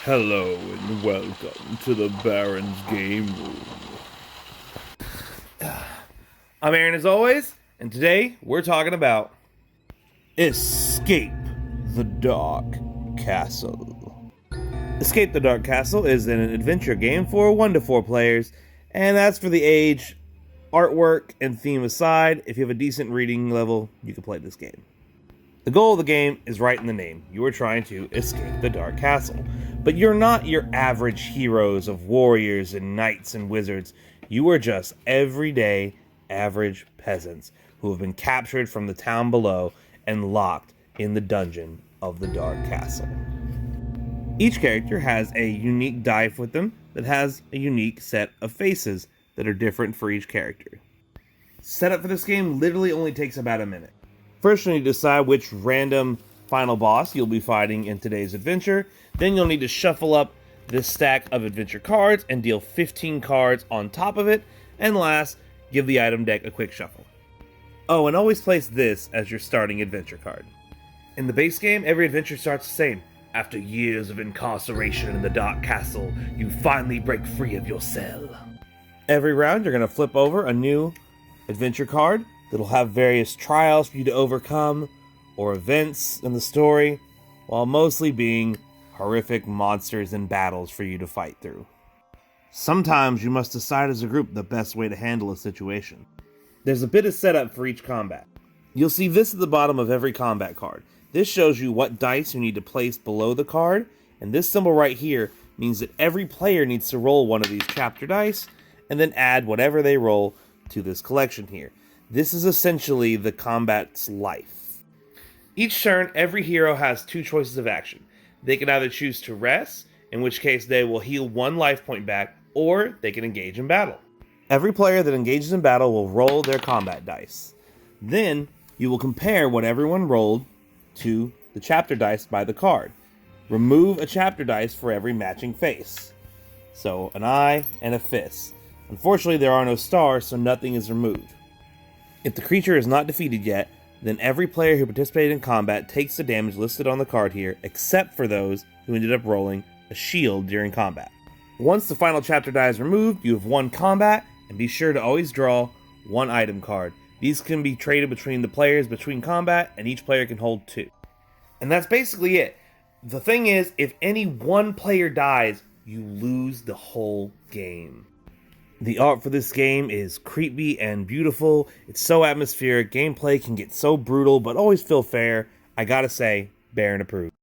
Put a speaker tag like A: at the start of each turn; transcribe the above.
A: Hello and welcome to the Baron's Game Room. I'm Aaron as always, and today we're talking about Escape the Dark Castle. Escape the Dark Castle is an adventure game for 1 to 4 players, and that's for the age, artwork, and theme aside. If you have a decent reading level, you can play this game. The goal of the game is right in the name. You are trying to escape the Dark Castle. But you're not your average heroes of warriors and knights and wizards. You are just everyday, average peasants who have been captured from the town below and locked in the dungeon of the Dark Castle. Each character has a unique dice with them that has a unique set of faces that are different for each character. Setup for this game literally only takes about a minute. First, you'll need to decide which random final boss you'll be fighting in today's adventure. Then you'll need to shuffle up this stack of adventure cards and deal 15 cards on top of it. And last, give the item deck a quick shuffle. Oh, and always place this as your starting adventure card. In the base game, every adventure starts the same. After years of incarceration in the Dark Castle, you finally break free of your cell. Every round, you're going to flip over a new adventure card that'll have various trials for you to overcome, or events in the story, while mostly being horrific monsters and battles for you to fight through. Sometimes you must decide as a group the best way to handle a situation. There's a bit of setup for each combat. You'll see this at the bottom of every combat card. This shows you what dice you need to place below the card, and this symbol right here means that every player needs to roll one of these chapter dice, and then add whatever they roll to this collection here. This is essentially the combat's life. Each turn, every hero has 2 choices of action. They can either choose to rest, in which case they will heal 1 life point back, or they can engage in battle. Every player that engages in battle will roll their combat dice. Then, you will compare what everyone rolled to the chapter dice by the card. Remove a chapter dice for every matching face. So, an eye and a fist. Unfortunately, there are no stars, so nothing is removed. If the creature is not defeated yet, then every player who participated in combat takes the damage listed on the card here, except for those who ended up rolling a shield during combat. Once the final chapter die is removed, you have won combat, and be sure to always draw 1 item card. These can be traded between the players between combat, and each player can hold 2. And that's basically it. The thing is, if any one player dies, you lose the whole game. The art for this game is creepy and beautiful. It's so atmospheric. Gameplay can get so brutal, but always feel fair. I gotta say, Baron approved.